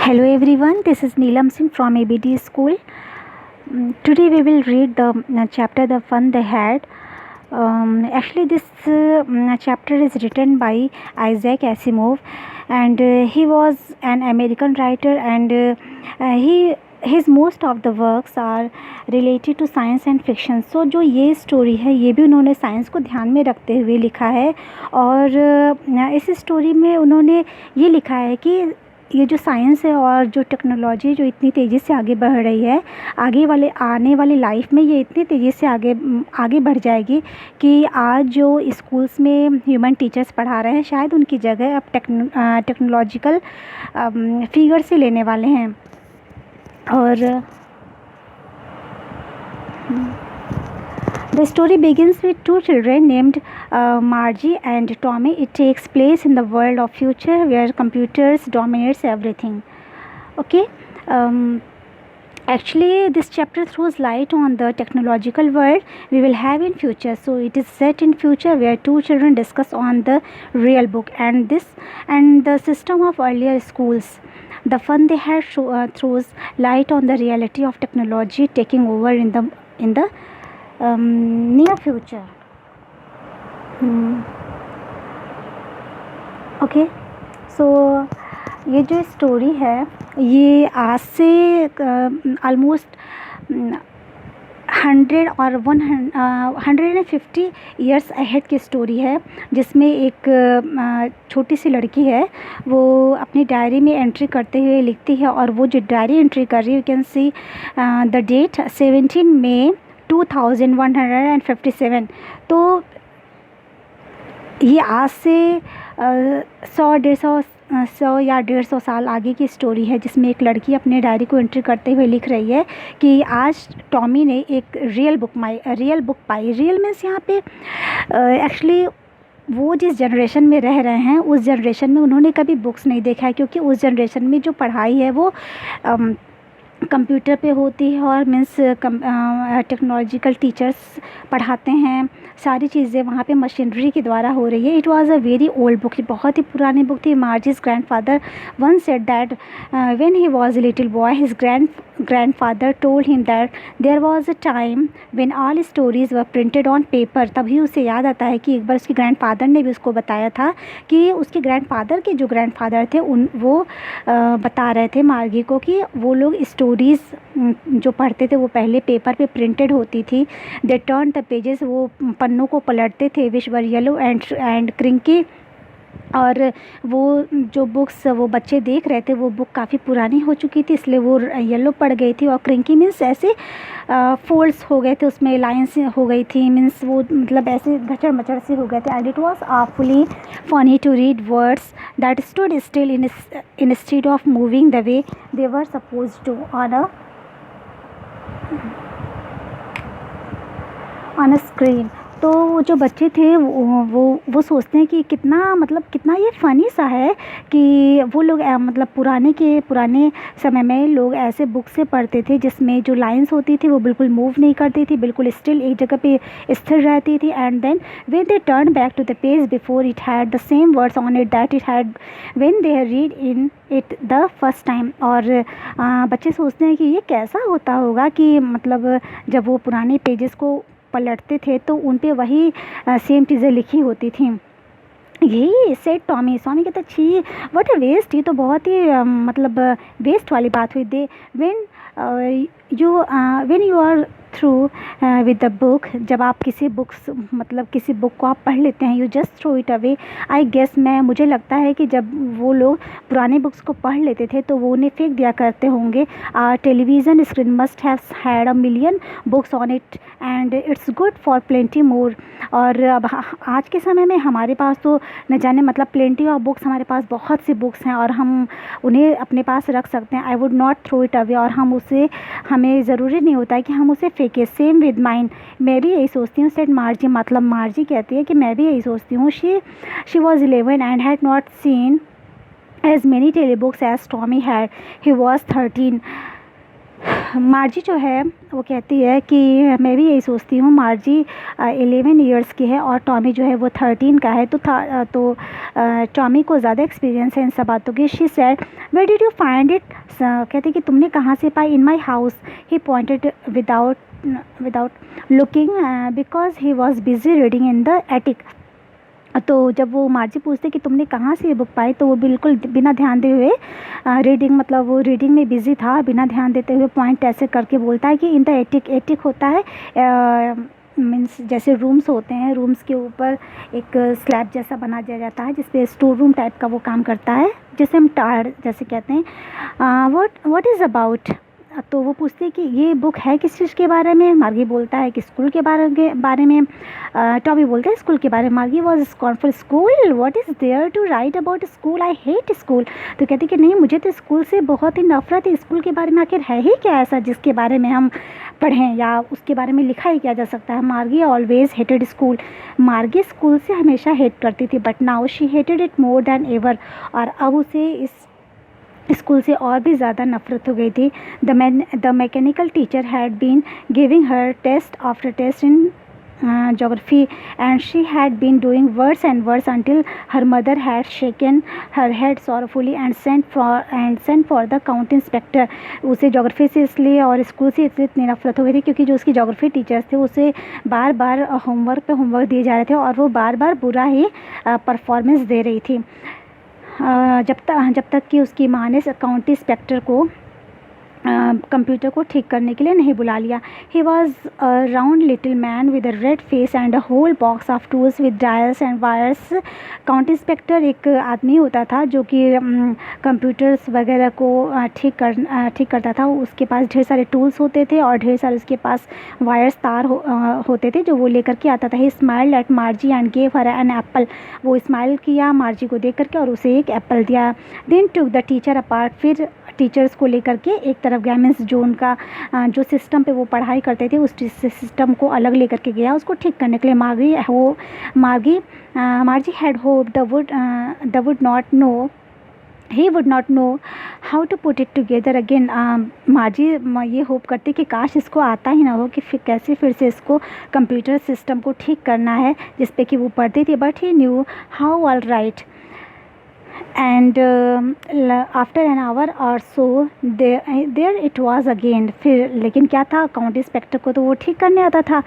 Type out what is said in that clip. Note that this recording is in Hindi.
Hello everyone, this is Neelam Singh from ABD School. Today we will read the chapter The Fun They Had. Actually, this chapter is written by Isaac Asimov, and he was an American writer, and he his most of the works are related to science and fiction. So जो ये स्टोरी है ये भी उन्होंने साइंस को ध्यान में रखते हुए लिखा है, और इस स्टोरी में उन्होंने ये लिखा है कि ये जो साइंस है और जो टेक्नोलॉजी जो इतनी तेज़ी से आगे बढ़ रही है, आने वाली लाइफ में ये इतनी तेज़ी से आगे बढ़ जाएगी कि आज जो स्कूल्स में ह्यूमन टीचर्स पढ़ा रहे हैं शायद उनकी जगह अब टेक्नोलॉजिकल फिगर से लेने वाले हैं। और The story begins with two children named Margie and Tommy. It takes place in the world of future where computers dominates everything. Okay. Actually, this chapter throws light on the technological world we will have in future. So it is set in future where two children discuss on the real book and the system of earlier schools. The fun they had throws light on the reality of technology taking over in the near future. Okay, so ये जो स्टोरी है ये आज से ऑलमोस्ट 150 ईयर्स अहेड की स्टोरी है, जिसमें एक छोटी सी लड़की है, वो अपनी डायरी में एंट्री करते हुए लिखती है, और वो जो डायरी एंट्री कर रही है you can see the date 17 May 2157। तो ये आज से 100 या 150 साल आगे की स्टोरी है, जिसमें एक लड़की अपने डायरी को एंट्री करते हुए लिख रही है कि आज टॉमी ने एक रियल बुक पाई। रियल मीन्स यहाँ पे एक्चुअली वो जिस जनरेशन में रह रहे हैं उस जनरेशन में उन्होंने कभी बुक्स नहीं देखा है, क्योंकि उस जनरेशन में जो पढ़ाई है वो कंप्यूटर पे होती है, और मीन्स टेक्नोलॉजिकल टीचर्स पढ़ाते हैं, सारी चीज़ें वहाँ पे मशीनरी के द्वारा हो रही है। It was a very old book, बहुत ही पुरानी बुक थी। Margie's grandfather once said that when he was a little boy his grandfather told him that there was a time when all stories were printed on paper। तभी उसे याद आता है कि एक बार उसके ग्रैंडफादर ने भी उसको बताया था कि उसके ग्रैंडफादर के जो ग्रैंडफादर थे वो बता रहे थे मार्गी को कि वो लोग स्टोरीज़ जो पढ़ते थे वो पहले पेपर पे प्रिंटेड होती थी। दे टर्न द पेजेस, वो पन्नों को पलटते थे, विच वर येलो एंड क्रिंकी। और वो जो बुक्स वो बच्चे देख रहे थे वो बुक काफ़ी पुरानी हो चुकी थी, इसलिए वो येलो पड़ गई थी, और क्रिंकी मीन्स ऐसे फोल्ड्स हो गए थे, उसमें लाइंस हो गई थी, मीन्स वो मतलब ऐसे घचड़ मचड़ से हो गए थे। And it was awfully funny to read words that stood still instead of moving the way they were supposed to on a screen। तो जो बच्चे थे वो सोचते हैं कि कितना ये फ़नी सा है कि वो लोग मतलब पुराने समय में लोग ऐसे बुक से पढ़ते थे जिसमें जो लाइंस होती थी वो बिल्कुल मूव नहीं करती थी, बिल्कुल स्टिल एक जगह पे स्थिर रहती थी। And then when they turn back to the page before it had the same words on it that it had when they read in it the first time. और बच्चे सोचते हैं कि ये कैसा होता होगा कि मतलब जब वो पुराने पेजेस को पलटते थे तो उन पे वही सेम चीज़ें लिखी होती थी। यही सेड टॉमी कहता छी व्हाट अ वेस्ट, ये तो बहुत ही मतलब वेस्ट वाली बात हुई। They when you are through with the book, जब आप किसी बुक को आप पढ़ लेते हैं, you just throw it away. I guess मुझे लगता है कि जब वो लोग पुराने बुक्स को पढ़ लेते थे तो वो उन्हें फेंक दिया करते होंगे। Television screen must have had a million books on it and it's good for plenty more. और अब आज के समय में हमारे पास तो न जाने मतलब प्लेंटी ऑफ बुक्स, हमारे पास बहुत सी बुक्स हैं और हम उन्हें अपने पास रख सकते हैं। I would not throw it away, और हमें ज़रूरी नहीं होता है कि हम उसे फेंके। सेम विद माइंड, मैं भी यही सोचती हूँ। सेड मार्जी, मतलब मार्जी कहती है कि मैं भी यही सोचती हूँ। She was 11 and had not seen as many telebooks as Tommy had. He was 13. मार्जी जो है वो कहती है कि मैं भी यही सोचती हूँ। मार्जी 11 इयर्स की है और टॉमी जो है वो 13 का है। तो टॉमी को ज़्यादा एक्सपीरियंस है इन सब बातों की। She said, where did you find it? कहती कि तुमने कहाँ से पाई? In my house, he pointed without looking, because he was busy reading in the attic. तो जब वो मार्जी पूछते कि तुमने कहाँ से ये बुक पाई, तो वो बिल्कुल बिना ध्यान दिए हुए रीडिंग, मतलब वो रीडिंग में बिजी था, बिना ध्यान देते हुए पॉइंट ऐसे करके बोलता है कि इन द एटिक। एटिक होता है मीन्स जैसे रूम्स होते हैं, रूम्स के ऊपर एक स्लैब जैसा बना दिया जाता है जिसपे स्टोर रूम टाइप का वो काम करता है, जिसे हम टाड़ जैसे कहते हैं। What is about? तो वो पूछते हैं कि ये बुक है किस चीज़ के बारे में? मार्गी बोलता है कि स्कूल के बारे में। टॉमी बोलता है स्कूल के बारे में। Margie was scorn for school, what is there to write about school, I hate school. तो कहती कि नहीं, मुझे तो स्कूल से बहुत ही नफरत है। स्कूल के बारे में आखिर है ही क्या ऐसा जिसके बारे में हम पढ़ें या उसके बारे में लिखा ही किया जा सकता है? मार्गी ऑलवेज हेटेड स्कूल। मार्गी स्कूल से हमेशा हेट करती थी, but now she hated it more than ever. और अब उसे इस स्कूल से और भी ज़्यादा नफरत हो गई थी। The mechanical teacher had been giving her test after test in geography, and she had been doing worse and worse until her mother had shaken her head sorrowfully and sent for the county inspector. उसे ज्योग्राफी से इसलिए और स्कूल से इसलिए इतनी नफरत हो गई थी क्योंकि जो उसकी ज्योग्राफी टीचर्स थे उसे बार बार होमवर्क पे होमवर्क दिए जा रहे थे और वो बार बार बुरा ही परफॉर्मेंस दे रही थी। जब तक कि उसकी माँ ने काउंटी इंस्पेक्टर को कंप्यूटर को ठीक करने के लिए नहीं बुला लिया। He was a round little man with a red face and a whole box of tools with dials and wires. County inspector एक आदमी होता था जो कि कंप्यूटर्स वगैरह को ठीक करता था। उसके पास ढेर सारे टूल्स होते थे और ढेर सारे उसके पास वायर्स तार होते थे जो वो लेकर के आता था। He smiled at Margie and gave her an apple. वो स्माइल किया मार्जी को देख करके और उसे एक एप्पल दिया। Then took the teacher apart. फिर टीचर्स को लेकर के एक तरफ गया, मीन्स जो उनका जो सिस्टम पे वो पढ़ाई करते थे उस सिस्टम को अलग लेकर के गया उसको ठीक करने के लिए। Margie had hope they would not know he would not know how to put it together again. Margie ये होप करती कि काश इसको आता ही ना हो कि कैसे फिर से इसको कंप्यूटर सिस्टम को ठीक करना है जिस पे कि वो पढ़ती थी। But he knew how all right and after an hour और so there it was again. फिर लेकिन क्या था, काउंटी इंस्पेक्टर को तो वो ठीक करने आता था।